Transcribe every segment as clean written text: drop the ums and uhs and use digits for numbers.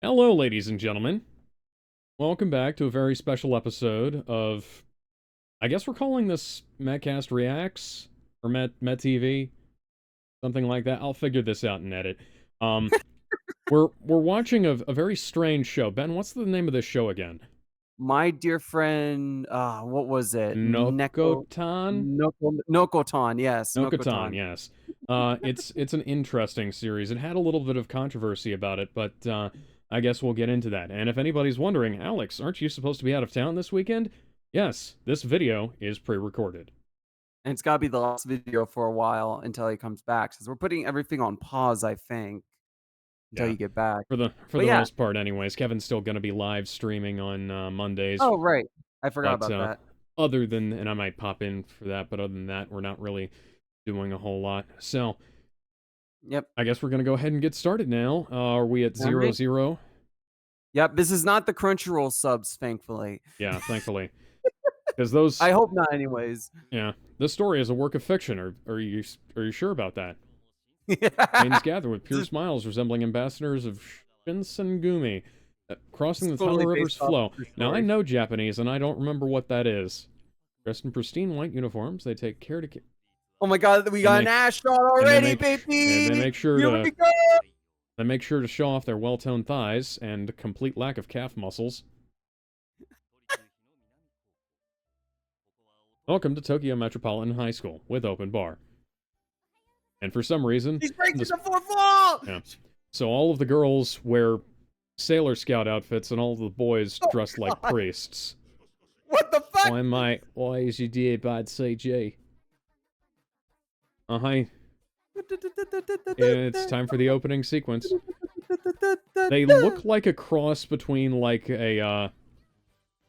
Hello, ladies and gentlemen. Welcome back to a very special episode of... I guess we're calling this Metcast Reacts? Or MetTV? Something like that. I'll figure this out and edit. We're watching a very strange show. Ben, what's the name of this show again? My dear friend, what was it? Noko-Tan? Noko-Tan, yes, Noko-Tan, Noko-Tan. yes. It's an interesting series. It had a little bit of controversy about it, but I guess we'll get into that. And if anybody's wondering, Alex, aren't you supposed to be out of town this weekend? Yes, this video is pre-recorded. And it's gotta be the last video for a while until he comes back, since we're putting everything on pause, I think, until you get back. For the Yeah. most part, anyways. Kevin's still going to be live streaming on Mondays. Oh, right. I forgot But, about that. other than, and I might pop in for that, but other than that, we're not really doing a whole lot. So, Yep. I guess we're going to go ahead and get started now. Are we at 0-0? Yep, this is not the Crunchyroll subs, thankfully. Yeah, thankfully. Because those... I hope not, anyways. Yeah. This story is a work of fiction. Are you sure about that? Yeah. Maidens gather with pure smiles resembling ambassadors of Shinsengumi, crossing the Totally Tunnel River's based off flow. of true Now, I story. know Japanese, and I don't remember what that is. Dressed in pristine white uniforms, they take care to... Oh my god, we got an Ash shot already, baby! And they make sure Here to... we go! They make sure to show off their well-toned thighs and complete lack of calf muscles. Welcome to Tokyo Metropolitan High School, with open bar. And for some reason... He's breaking the fourth wall! Yeah. So all of the girls wear Sailor Scout outfits, and all of the boys dressed like priests. What the fuck? Why, mate? Why is your dear bad CG? Hi. It's time for the opening sequence. They look like a cross between, like, a,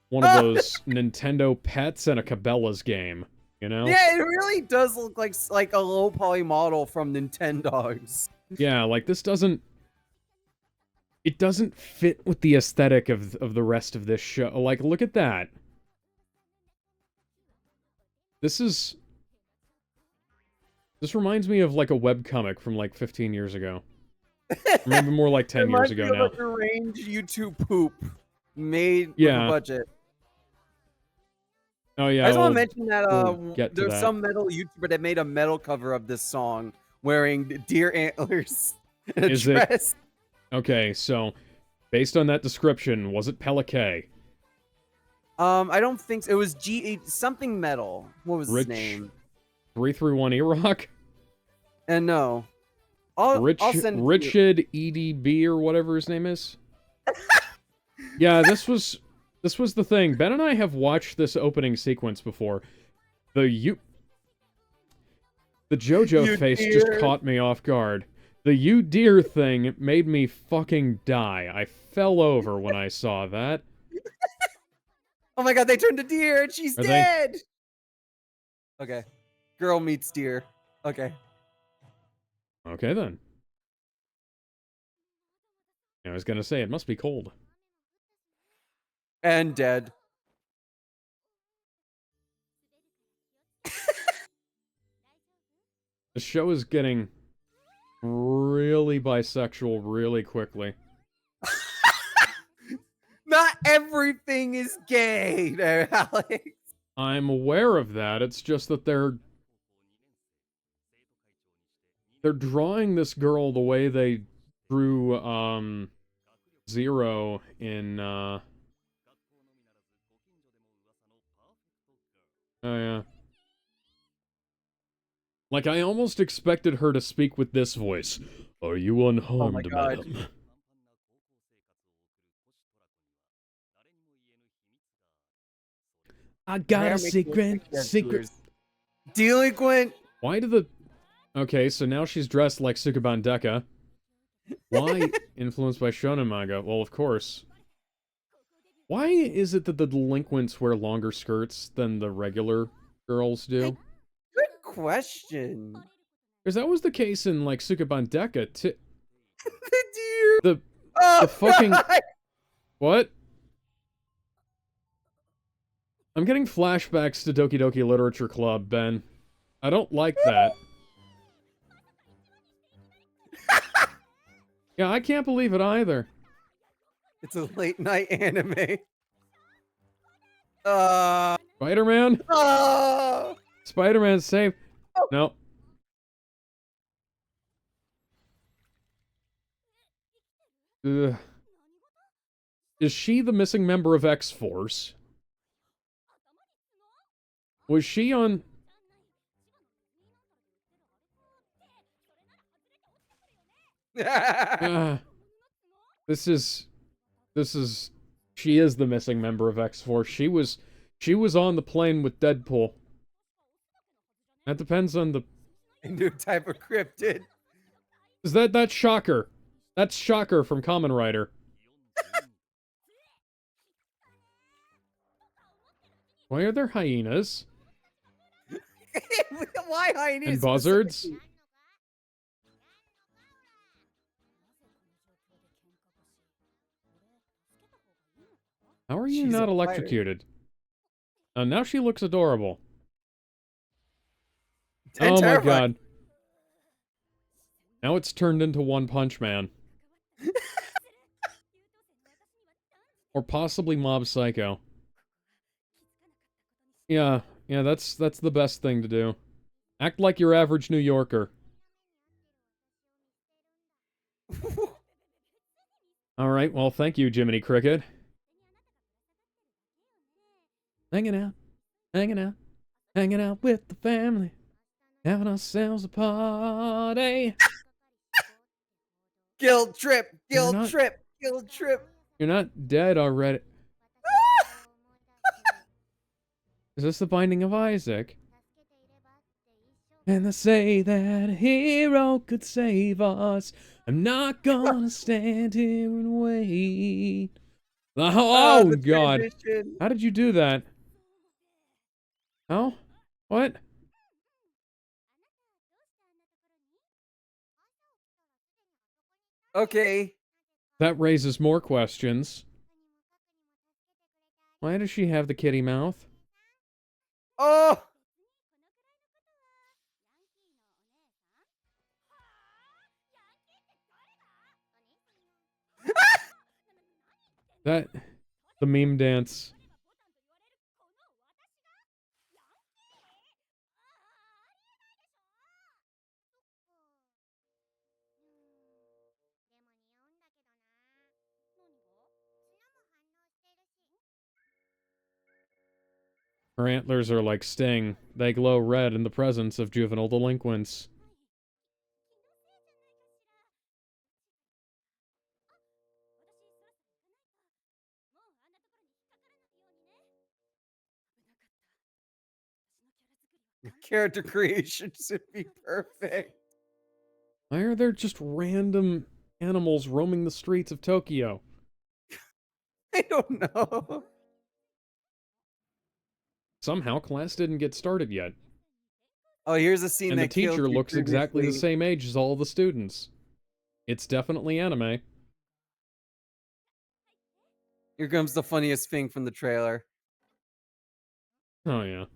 one of those Nintendo pets and a Cabela's game, you know? Yeah, it really does look like a low poly model from Nintendo's. Yeah, like, this doesn't... It doesn't fit with the aesthetic of the rest of this show. Like, look at that. This reminds me of, like, a webcomic from, like, 15 years ago. Maybe more like 10 years ago now. Like a range YouTube poop made with Yeah. a budget. Oh, yeah. I just want to mention that we'll get to there's that. some metal YouTuber that made a metal cover of this song wearing deer antlers and a Is dress. Okay, so, based on that description, was it Pelican? I don't think so. It was something metal. What was his name? 331 E-Rock? And no. I'll send it to Richard EDB or whatever his name is? Yeah, this was the thing. Ben and I have watched this opening sequence before. The JoJo face just caught me off guard. The you dear thing made me fucking die. I fell over when I saw that. Oh my god, they turned to deer and she's dead! Okay. Girl meets deer. Okay. Okay, then. I was gonna say, it must be cold. And dead. The show is getting really bisexual really quickly. Not everything is gay there, Alex. I'm aware of that. It's just that they're drawing this girl the way they drew Zero in oh yeah. Like, I almost expected her to speak with this voice. Are you unharmed, madam? I got a secret. Delinquent. Why do the... Okay, so now she's dressed like Sukuban Deka. Why influenced by shonen manga? Well, of course. Why is it that the delinquents wear longer skirts than the regular girls do? Good question. Because that was the case in, like, Sukuban Deka, too. The deer. The fucking... God. What? I'm getting flashbacks to Doki Doki Literature Club, Ben. I don't like that. Yeah, I can't believe it either. It's a late night anime. Spider-Man? Oh! Spider-Man saved. Oh. No. Ugh. Is she the missing member of X-Force? Was she on... This is... She is the missing member of X-Force. She was on the plane with Deadpool. That depends on the... A new type of cryptid. Is that's Shocker? That's Shocker from Kamen Rider. Why are there hyenas? Why hyenas? And buzzards? How are you not electrocuted? Now she looks adorable. Oh my god. Now it's turned into One Punch Man. Or possibly Mob Psycho. Yeah, that's the best thing to do. Act like your average New Yorker. Alright, well, thank you, Jiminy Cricket. Hanging out with the family, having ourselves a party. Guilt trip. You're not dead already. Is this the Binding of Isaac? And they say that a hero could save us. I'm not gonna stand here and wait. Oh, God. Transition. How did you do that? Oh? What? Okay. That raises more questions. Why does she have the kitty mouth? Oh! The meme dance. Her antlers are like Sting. They glow red in the presence of juvenile delinquents. Character creation should be perfect. Why are there just random animals roaming the streets of Tokyo? I don't know. Somehow class didn't get started yet. Oh, here's a scene And the that killed teacher you looks exactly the previously. same age as all the students. It's definitely anime. Here comes the funniest thing from the trailer. Oh, yeah.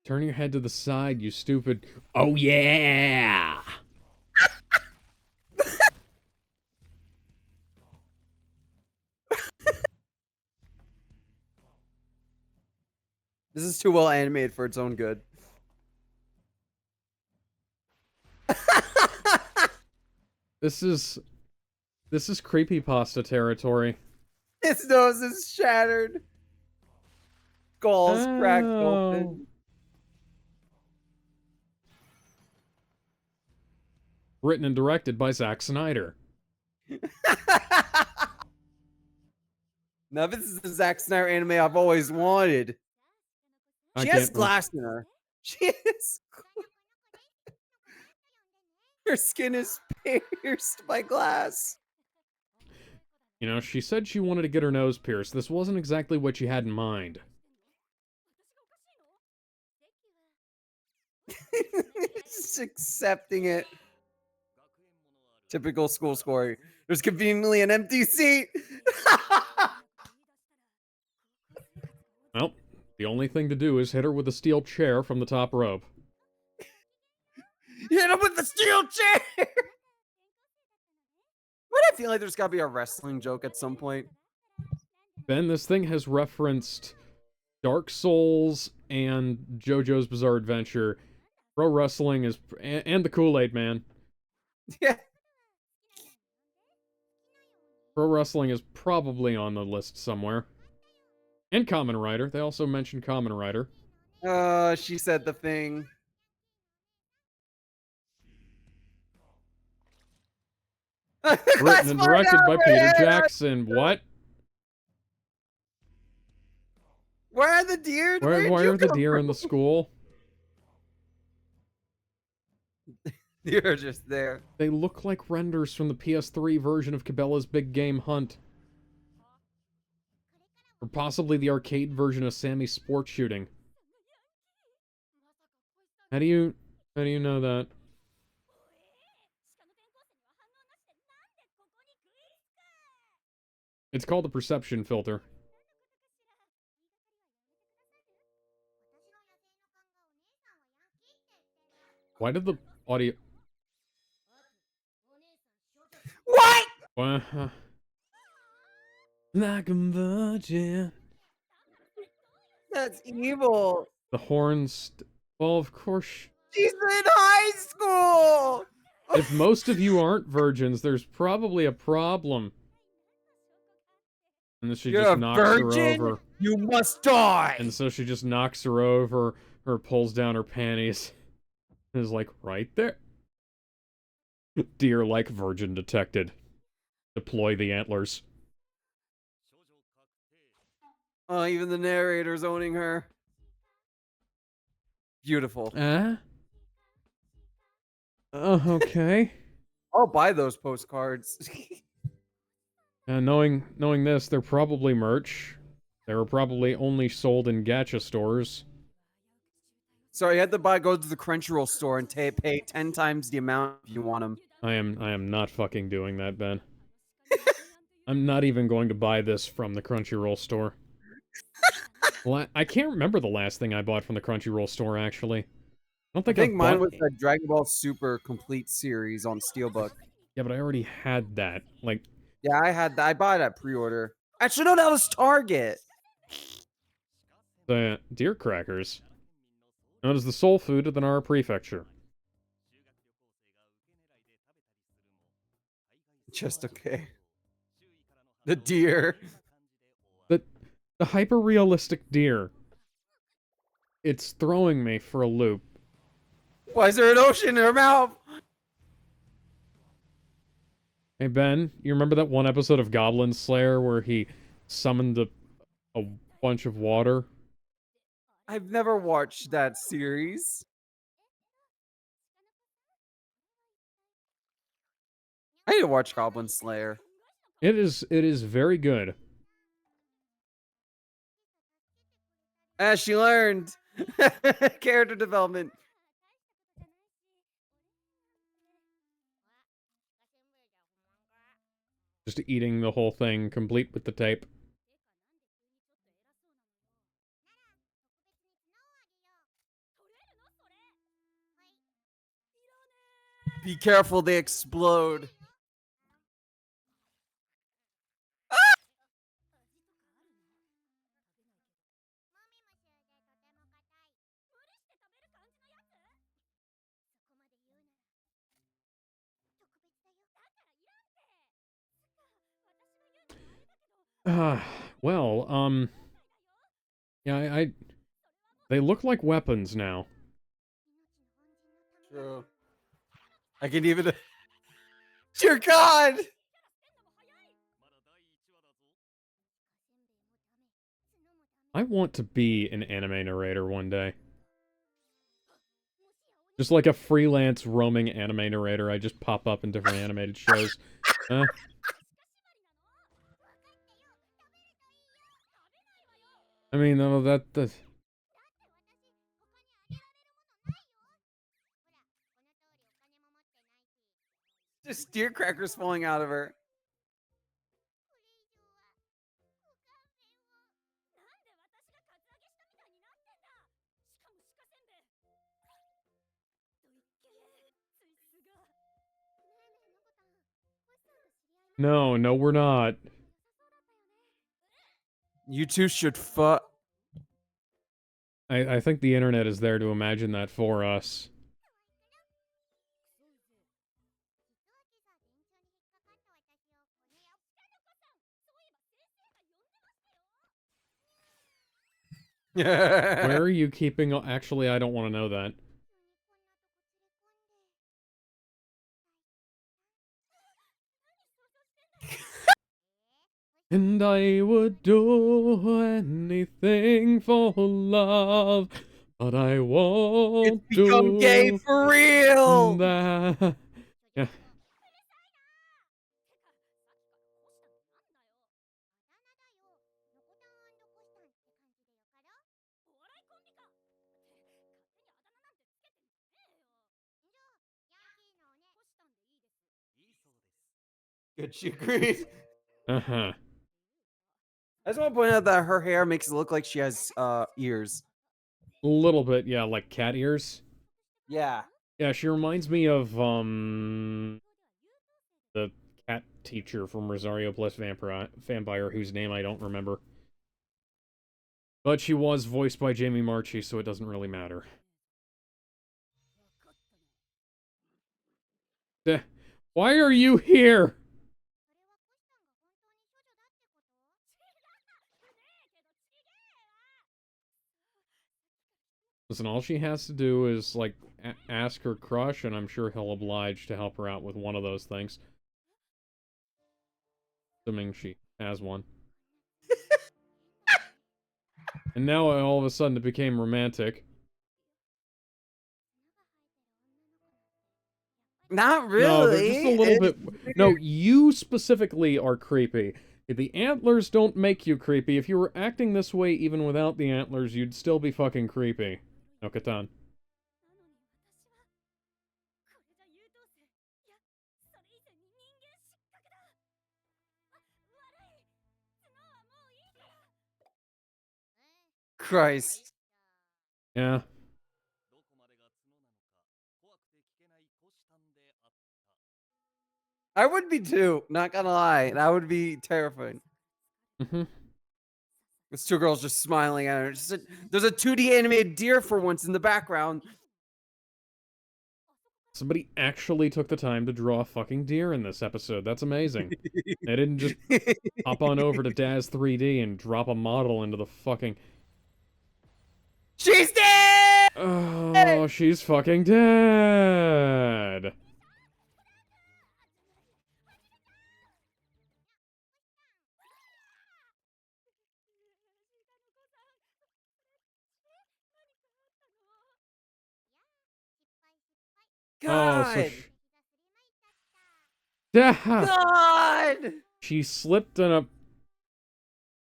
Turn your head to the side, you stupid... Oh, yeah! This is too well animated for its own good. This is creepypasta territory. His nose is shattered. Skull's cracked open. Written and directed by Zack Snyder. Now this is the Zack Snyder anime I've always wanted. She has glass in her. She is. Her skin is pierced by glass. You know, she said she wanted to get her nose pierced. This wasn't exactly what she had in mind. Just accepting it. Typical school score. There's conveniently an empty seat. Well, the only thing to do is hit her with a steel chair from the top rope. Hit him with the steel chair! But I feel like there's gotta be a wrestling joke at some point. Ben, this thing has referenced Dark Souls and JoJo's Bizarre Adventure. Pro wrestling is... and the Kool-Aid Man. Yeah. Pro wrestling is probably on the list somewhere. And Kamen Rider. They also mentioned Kamen Rider. She said the thing. Written and directed by Peter Jackson. What? Where are the deer? Why are the deer in the school? Deer are just there. They look like renders from the PS3 version of Cabela's Big Game Hunt. Or possibly the arcade version of Sammy's Sport Shooting. How do you know that? It's called the perception filter. Why did the audio... What? Like a virgin. That's evil. The horns... Well, of course... She's in high school! If most of you aren't virgins, there's probably a problem. And then she You're just a knocks virgin? her over. You must die! And so she just knocks her over, or pulls down her panties. And is like, right there. Deer-like virgin detected. Deploy the antlers. Oh, even the narrator's owning her. Beautiful. Okay. I'll buy those postcards. Knowing this, they're probably merch. They were probably only sold in gacha stores. Sorry, you had to go to the Crunchyroll store and pay 10 times the amount if you want them. I am not fucking doing that, Ben. I'm not even going to buy this from the Crunchyroll store. Well, I can't remember the last thing I bought from the Crunchyroll store, actually. I don't think I think mine was the Dragon Ball Super Complete series on Steelbook. Yeah, but I already had that. Like... Yeah, I bought it at pre-order. Actually, no, that was Target. The deer crackers. Known as the soul food of the Nara Prefecture. Just okay. The deer. The hyper-realistic deer. It's throwing me for a loop. Why is there an ocean in her mouth? Hey, Ben, you remember that one episode of Goblin Slayer where he summoned a bunch of water? I've never watched that series. I need to watch Goblin Slayer. It is very good. As she learned. Character development. Just eating the whole thing, complete with the tape. Be careful, they explode. Well, yeah, they look like weapons now. True. I can even... Dear God! I want to be an anime narrator one day. Just like a freelance roaming anime narrator, I just pop up in different animated shows. I mean, no, that's... Just deer crackers falling out of her. No, no, we're not. You two should fuck. I think the internet is there to imagine that for us. Where are you keeping... Actually, I don't want to know that. And I would do anything for love, but I won't It's become gay do for real! that. Yeah. Good, she agreed. Uh-huh. I just want to point out that her hair makes it look like she has ears. A little bit, yeah, like cat ears. Yeah. Yeah, she reminds me of, the cat teacher from Rosario Plus Vampire, whose name I don't remember. But she was voiced by Jamie Marchi, so it doesn't really matter. Why are you here? Listen, all she has to do is, like, ask her crush, and I'm sure he'll oblige to help her out with one of those things. Assuming she has one. And now, all of a sudden, it became romantic. Not really. No, they're just a little bit... No, you specifically are creepy. The antlers don't make you creepy. If you were acting this way even without the antlers, you'd still be fucking creepy. Noko-Tan. Christ. Yeah. I would be too, not gonna lie. That would be terrifying. Mm-hmm. Those two girls just smiling at her. There's a 2D animated deer for once in the background. Somebody actually took the time to draw a fucking deer in this episode. That's amazing. They didn't just hop on over to Daz 3D and drop a model into the fucking... She's dead! Oh, she's fucking dead! God! Oh, so yeah! God! She slipped in a...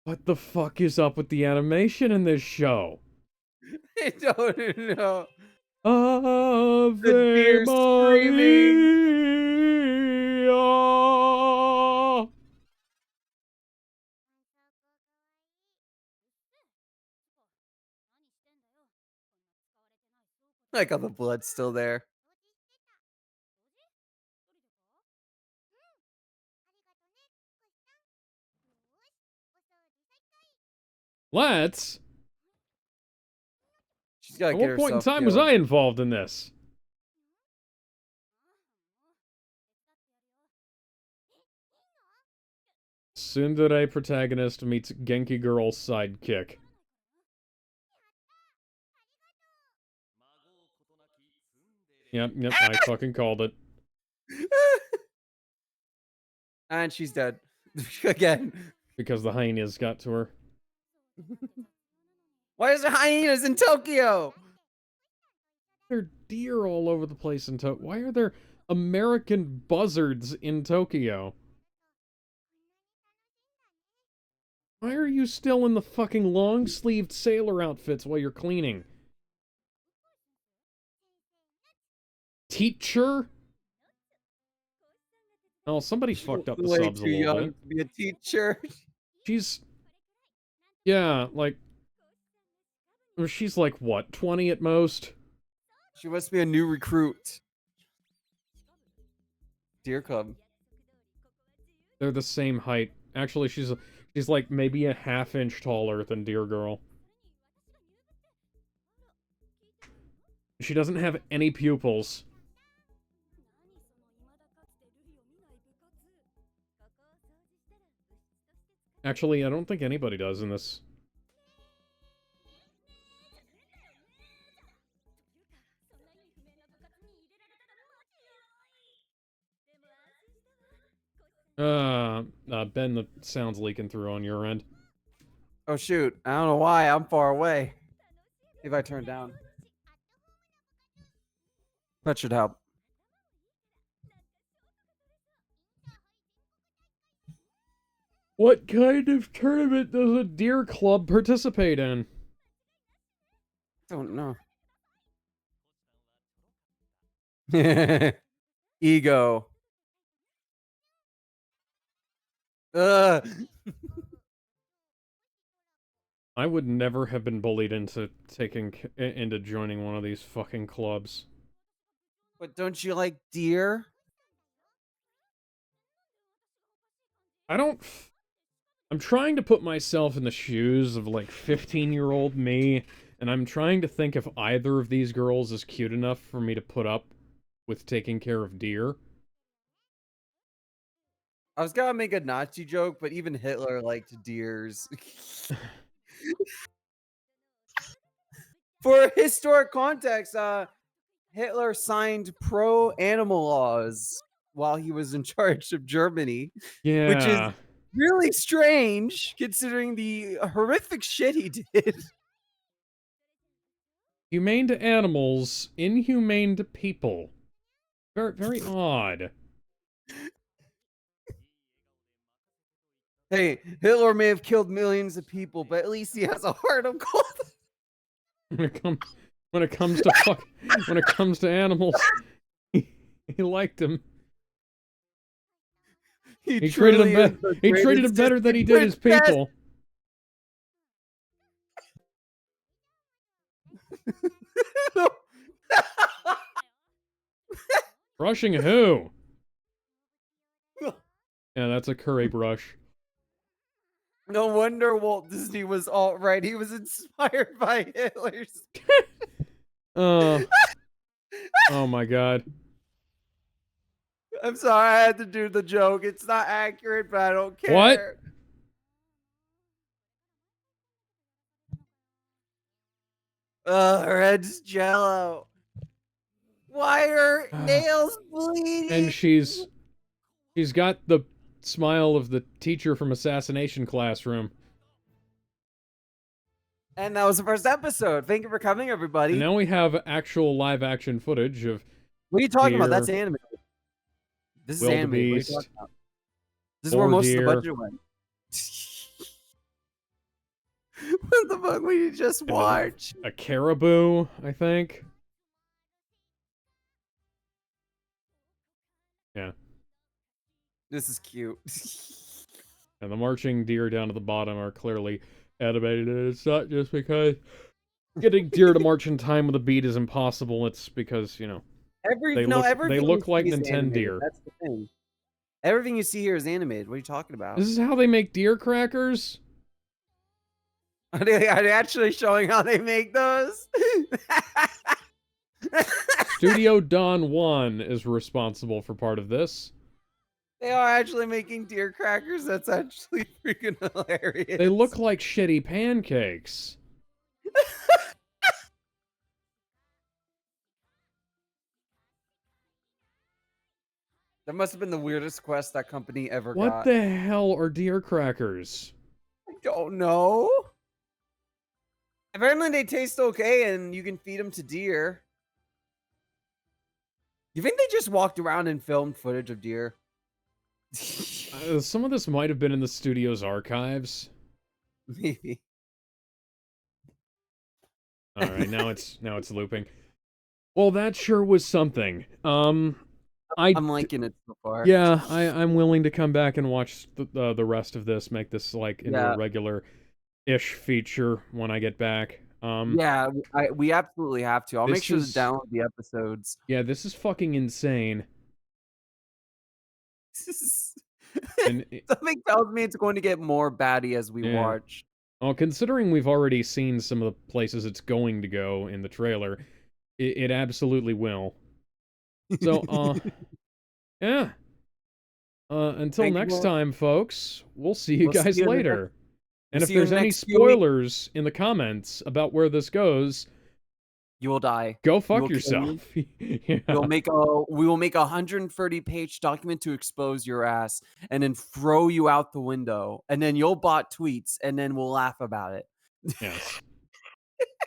What the fuck is up with the animation in this show? I don't know. Ave The deer screaming. Maria! I like how the blood's still there. Let's... She's gotta At get what point in herself time was killed. I involved in this? Tsundere protagonist meets Genki girl sidekick. Yep, I fucking called it. And she's dead. Again. Because the hyenas got to her. Why is there hyenas in Tokyo? There are deer all over the place in Tokyo. Why are there American buzzards in Tokyo? Why are you still in the fucking long-sleeved sailor outfits while you're cleaning? Teacher? Oh, somebody fucked up the Way subs a too little young bit. to be a teacher. She's... Yeah, like... She's like, what, 20 at most? She must be a new recruit. Deer cub. They're the same height. Actually, she's like maybe a half-inch taller than Deer Girl. She doesn't have any pupils. Actually, I don't think anybody does in this. Ben, the sound's leaking through on your end. Oh shoot, I don't know why, I'm far away. If I turn down. That should help. What kind of tournament does a deer club participate in? Don't know. Ego. Ugh. I would never have been bullied into joining one of these fucking clubs. But don't you like deer? I'm trying to put myself in the shoes of, like, 15-year-old me, and I'm trying to think if either of these girls is cute enough for me to put up with taking care of deer. I was gonna make a Nazi joke, but even Hitler liked deers. For historic context, Hitler signed pro-animal laws while he was in charge of Germany. Yeah. Which is really strange, considering the horrific shit he did. Humane to animals, inhumane to people. Very, very odd. Hey, Hitler may have killed millions of people, but at least he has a heart of gold. When it comes to animals, he liked him. He treated him better than he did his people. Brushing who? Yeah, that's a curry brush. No wonder Walt Disney was alt-right. He was inspired by Hitler's. Oh my god. I'm sorry, I had to do the joke. It's not accurate, but I don't care. What? Red's Jello. Why are nails bleeding? And she's got the smile of the teacher from Assassination Classroom. And that was the first episode. Thank you for coming, everybody. And now we have actual live-action footage of. What are you talking about? That's anime. This is anime. What are you talking about? This is where most of the budget went. What the fuck we just watch? A caribou, I think. Yeah. This is cute. And the marching deer down at the bottom are clearly animated. It's not just because getting deer to march in time with a beat is impossible. It's because, you know, they look like Nintendo deer. That's the thing. Everything you see here is animated. What are you talking about? This is how they make deer crackers? Are they actually showing how they make those? Studio Don 1 is responsible for part of this. They are actually making deer crackers? That's actually freaking hilarious. They look like shitty pancakes. That must have been the weirdest quest that company ever got. What the hell are deer crackers? I don't know. Apparently they taste okay and you can feed them to deer. You think they just walked around and filmed footage of deer? Some of this might have been in the studio's archives. Maybe. All right, now it's looping. Well, that sure was something. I'm liking it so far. Yeah, I'm willing to come back and watch the rest of this, make this like into a regular-ish feature when I get back. Yeah, we absolutely have to. I'll make sure to download the episodes. Yeah, this is fucking insane. And Something tells me it's going to get more batty as we yeah. watch. Well, considering we've already seen some of the places it's going to go in the trailer, it absolutely will. So, yeah. Until Thank you. next time, folks, we'll see you We'll see guys you in the next. later. We'll And if see you in there's the any next few weeks. spoilers in the comments about where this goes, You will die. go We fuck will kill you. yourself. Yeah. We will make a 130-page document to expose your ass and then throw you out the window. And then you'll bot tweets and then we'll laugh about it. Yes.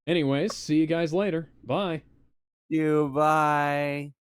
Anyways, see you guys later. Bye. You bye.